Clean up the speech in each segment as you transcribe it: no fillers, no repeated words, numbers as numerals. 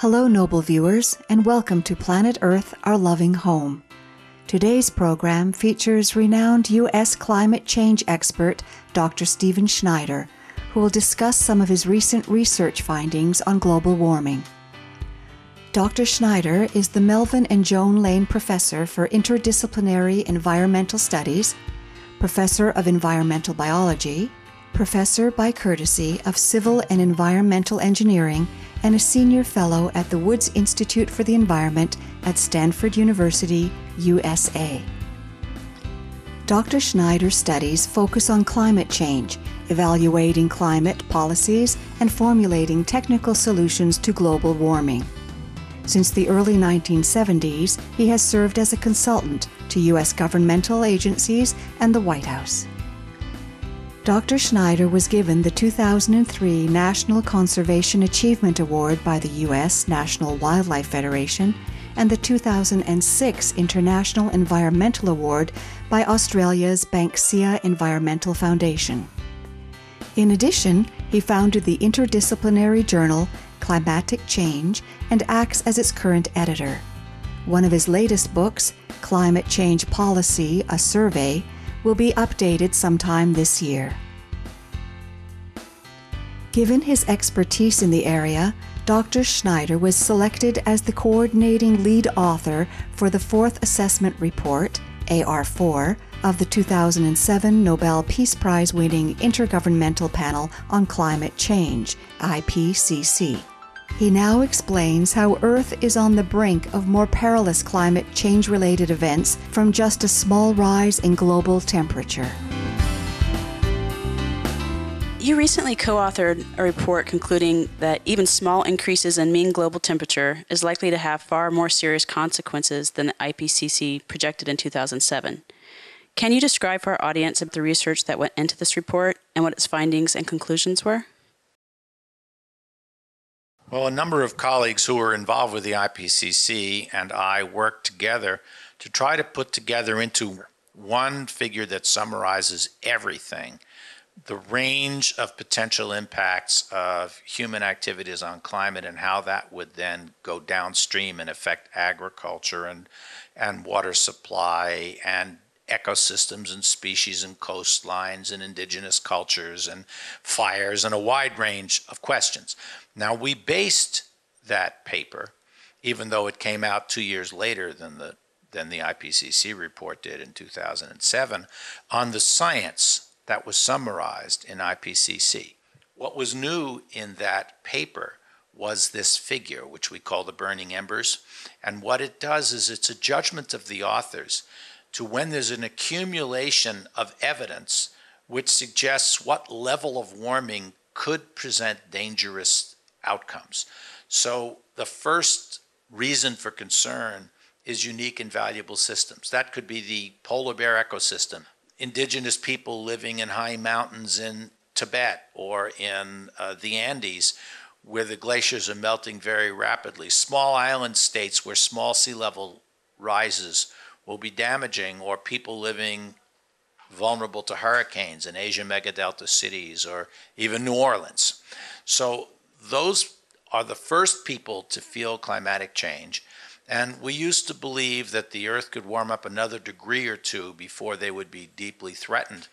Hello, noble viewers, and welcome to Planet Earth, Our Loving Home. Today's program features renowned U.S. climate change expert Dr. Stephen Schneider, who will discuss some of his recent research findings on global warming. Dr. Schneider is the Melvin and Joan Lane Professor for Interdisciplinary Environmental Studies, Professor of Environmental Biology, Professor by courtesy of Civil and Environmental Engineering, and a Senior Fellow at the Woods Institute for the Environment at Stanford University, USA. Dr. Schneider's studies focus on climate change, evaluating climate policies, and formulating technical solutions to global warming. Since the early 1970s, he has served as a consultant to U.S. governmental agencies and the White House. Dr. Schneider was given the 2003 National Conservation Achievement Award by the U.S. National Wildlife Federation and the 2006 International Environmental Award by Australia's Banksia Environmental Foundation. In addition, he founded the interdisciplinary journal Climatic Change and acts as its current editor. One of his latest books, Climate Change Policy, A Survey, will be updated sometime this year. Given his expertise in the area, Dr. Schneider was selected as the coordinating lead author for the Fourth Assessment Report, AR4, of the 2007 Nobel Peace Prize-winning Intergovernmental Panel on Climate Change, IPCC. He now explains how Earth is on the brink of more perilous climate change-related events from just a small rise in global temperature. You recently co-authored a report concluding that even small increases in mean global temperature is likely to have far more serious consequences than the IPCC projected in 2007. Can you describe for our audience the research that went into this report and what its findings and conclusions were? Well, a number of colleagues who were involved with the IPCC and I worked together to try to put together into one figure that summarizes everything, the range of potential impacts of human activities on climate and how that would then go downstream and affect agriculture and water supply and ecosystems and species and coastlines and indigenous cultures and fires and a wide range of questions. Now, we based that paper, even though it came out 2 years later than the IPCC report did in 2007, on the science that was summarized in IPCC. What was new in that paper was this figure, which we call the burning embers. And what it does is it's a judgment of the authors to when there's an accumulation of evidence which suggests what level of warming could present dangerous outcomes. So the first reason for concern is unique and valuable systems. That could be the polar bear ecosystem, indigenous people living in high mountains in Tibet or in the Andes where the glaciers are melting very rapidly, small island states where small sea level rises will be damaging, or people living vulnerable to hurricanes in Asia megadelta cities or even New Orleans. So those are the first people to feel climatic change. And we used to believe that the Earth could warm up another degree or two before they would be deeply threatened.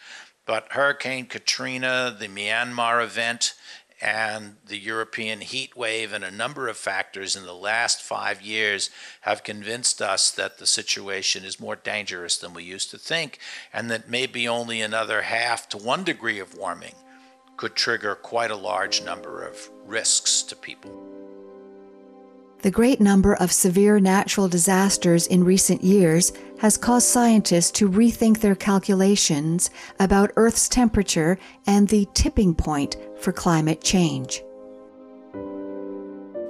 But Hurricane Katrina, the Myanmar event, and the European heat wave and a number of factors in the last 5 years have convinced us that the situation is more dangerous than we used to think, and that maybe only another 0.5 to 1 degree of warming could trigger quite a large number of risks to people. The great number of severe natural disasters in recent years has caused scientists to rethink their calculations about Earth's temperature and the tipping point for climate change.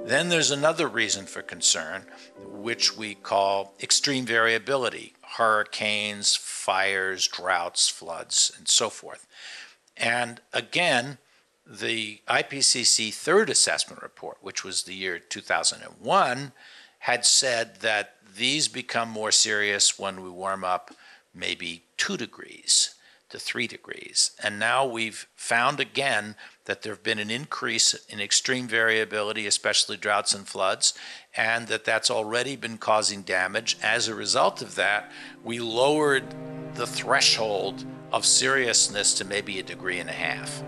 Then there's another reason for concern, which we call extreme variability: hurricanes, fires, droughts, floods, and so forth. And again, the IPCC third assessment report, which was the year 2001, had said that these become more serious when we warm up maybe 2 degrees. to 3 degrees. And now we've found again that there have been an increase in extreme variability, especially droughts and floods, and that's already been causing damage. As a result of that, we lowered the threshold of seriousness to maybe 1.5 degrees.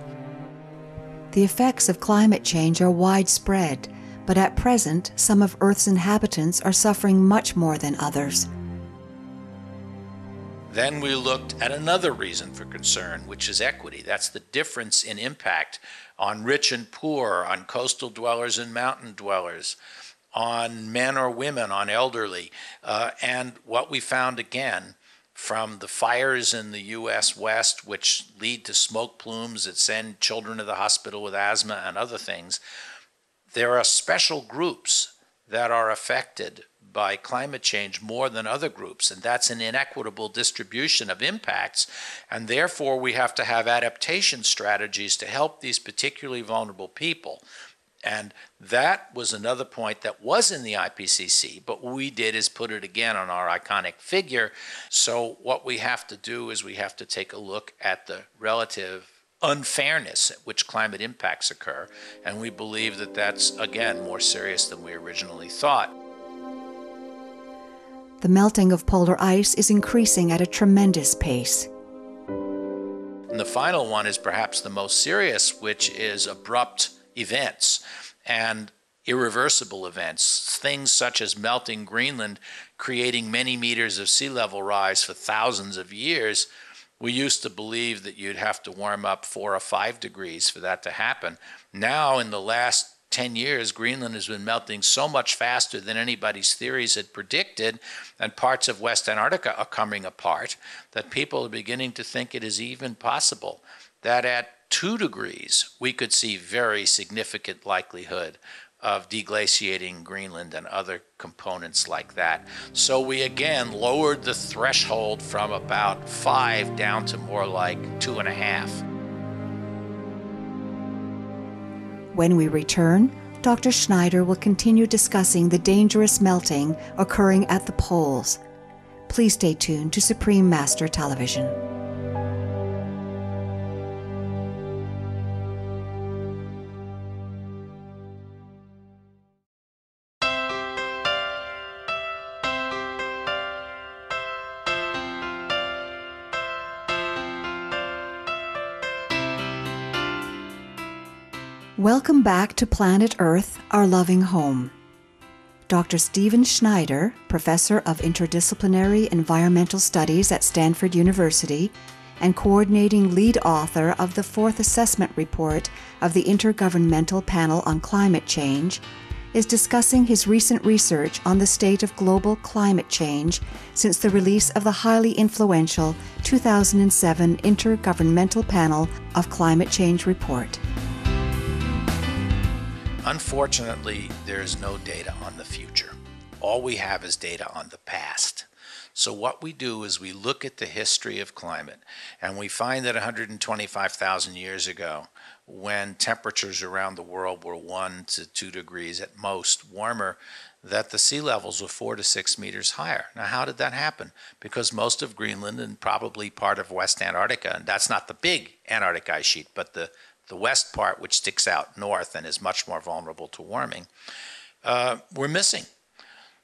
The effects of climate change are widespread, but at present, some of Earth's inhabitants are suffering much more than others. Then we looked at another reason for concern, which is equity. That's the difference in impact on rich and poor, on coastal dwellers and mountain dwellers, on men or women, on elderly. And what we found again, from the fires in the U.S. West, which lead to smoke plumes that send children to the hospital with asthma and other things, there are special groups that are affected by climate change more than other groups, and that's an inequitable distribution of impacts, and therefore we have to have adaptation strategies to help these particularly vulnerable people. And that was another point that was in the IPCC, but what we did is put it again on our iconic figure. So what we have to do is we have to take a look at the relative unfairness at which climate impacts occur, and we believe that that's, again, more serious than we originally thought. The melting of polar ice is increasing at a tremendous pace. And the final one is perhaps the most serious, which is abrupt events and irreversible events, things such as melting Greenland, creating many meters of sea level rise for thousands of years. We used to believe that you'd have to warm up 4 or 5 degrees for that to happen. Now, in the last 10 years, Greenland has been melting so much faster than anybody's theories had predicted, and parts of West Antarctica are coming apart, that people are beginning to think it is even possible that at 2 degrees, we could see very significant likelihood of deglaciating Greenland and other components like that. So we again lowered the threshold from about 5 down to more like 2.5. When we return, Dr. Schneider will continue discussing the dangerous melting occurring at the poles. Please stay tuned to Supreme Master Television. Welcome back to Planet Earth, Our Loving Home. Dr. Stephen Schneider, Professor of Interdisciplinary Environmental Studies at Stanford University and coordinating lead author of the 4th Assessment Report of the Intergovernmental Panel on Climate Change, is discussing his recent research on the state of global climate change since the release of the highly influential 2007 Intergovernmental Panel of Climate Change Report. Unfortunately, there is no data on the future. All we have is data on the past. So what we do is we look at the history of climate, and we find that 125,000 years ago, when temperatures around the world were 1 to 2 degrees at most warmer, that the sea levels were 4 to 6 meters higher. Now, how did that happen? Because most of Greenland and probably part of West Antarctica, and that's not the big Antarctic ice sheet, but the west part, which sticks out north and is much more vulnerable to warming, we're missing.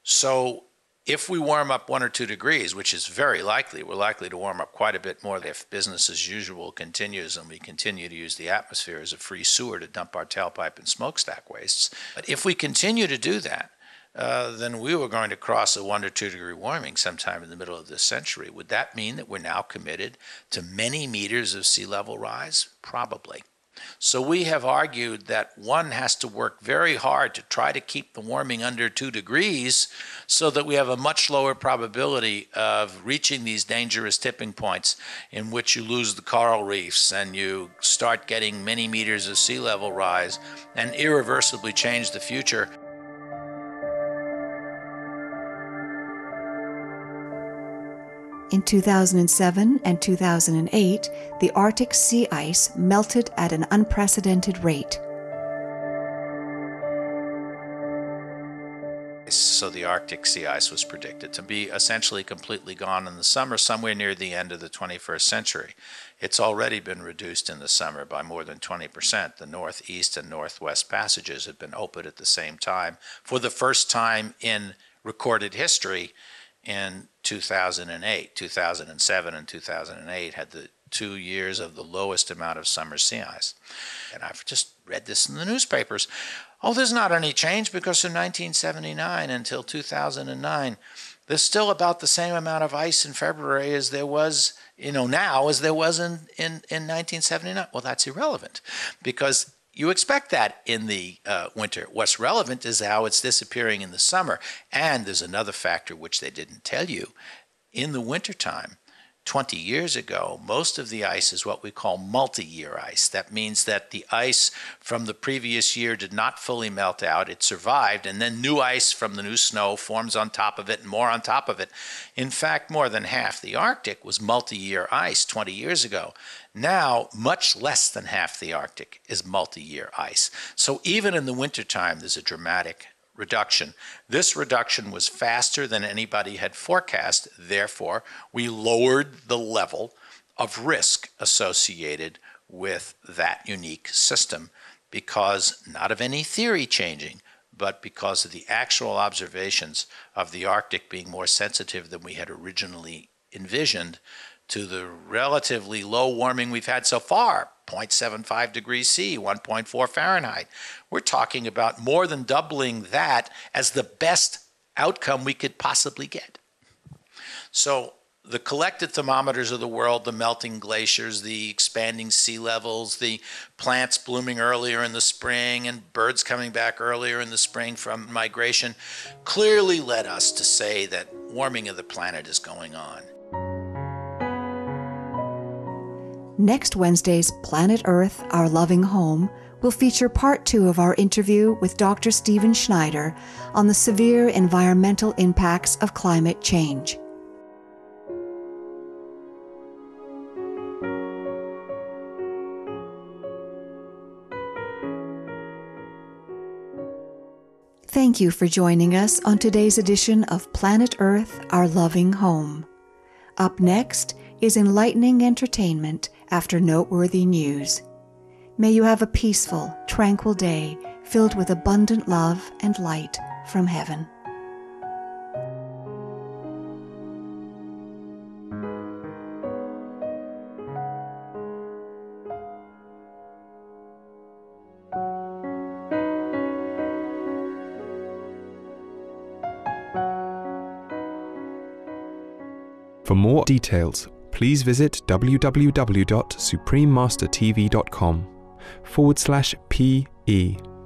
So if we warm up 1 or 2 degrees, which is very likely, we're likely to warm up quite a bit more if business as usual continues and we continue to use the atmosphere as a free sewer to dump our tailpipe and smokestack wastes. But if we continue to do that, then we were going to cross a 1 or 2 degree warming sometime in the middle of this century. Would that mean that we're now committed to many meters of sea level rise? Probably. So we have argued that one has to work very hard to try to keep the warming under 2 degrees so that we have a much lower probability of reaching these dangerous tipping points in which you lose the coral reefs and you start getting many meters of sea level rise and irreversibly change the future. In 2007 and 2008, the Arctic sea ice melted at an unprecedented rate. So the Arctic sea ice was predicted to be essentially completely gone in the summer, somewhere near the end of the 21st century. It's already been reduced in the summer by more than 20%. The northeast and northwest passages have been opened at the same time for the first time in recorded history in 2008. 2007 and 2008 had the 2 years of the lowest amount of summer sea ice. And I've just read this in the newspapers. Oh, there's not any change because from 1979 until 2009, there's still about the same amount of ice in February as there was, now as there was in 1979. Well, that's irrelevant because you expect that in the winter. What's relevant is how it's disappearing in the summer. And there's another factor which they didn't tell you. In the wintertime, 20 years ago, most of the ice is what we call multi-year ice. That means that the ice from the previous year did not fully melt out. It survived, and then new ice from the new snow forms on top of it and more on top of it. In fact, more than half the Arctic was multi-year ice 20 years ago. Now, much less than half the Arctic is multi-year ice. So even in the wintertime, there's a dramatic reduction. This reduction was faster than anybody had forecast. Therefore, we lowered the level of risk associated with that unique system because not of any theory changing, but because of the actual observations of the Arctic being more sensitive than we had originally envisioned to the relatively low warming we've had so far, 0.75 degrees C, 1.4 Fahrenheit. We're talking about more than doubling that as the best outcome we could possibly get. So the collected thermometers of the world, the melting glaciers, the expanding sea levels, the plants blooming earlier in the spring and birds coming back earlier in the spring from migration, clearly led us to say that warming of the planet is going on. Next Wednesday's Planet Earth, Our Loving Home, will feature part 2 of our interview with Dr. Stephen Schneider on the severe environmental impacts of climate change. Thank you for joining us on today's edition of Planet Earth, Our Loving Home. Up next is enlightening entertainment after noteworthy news. May you have a peaceful, tranquil day filled with abundant love and light from heaven. For more details, please visit www.suprememastertv.com/PE.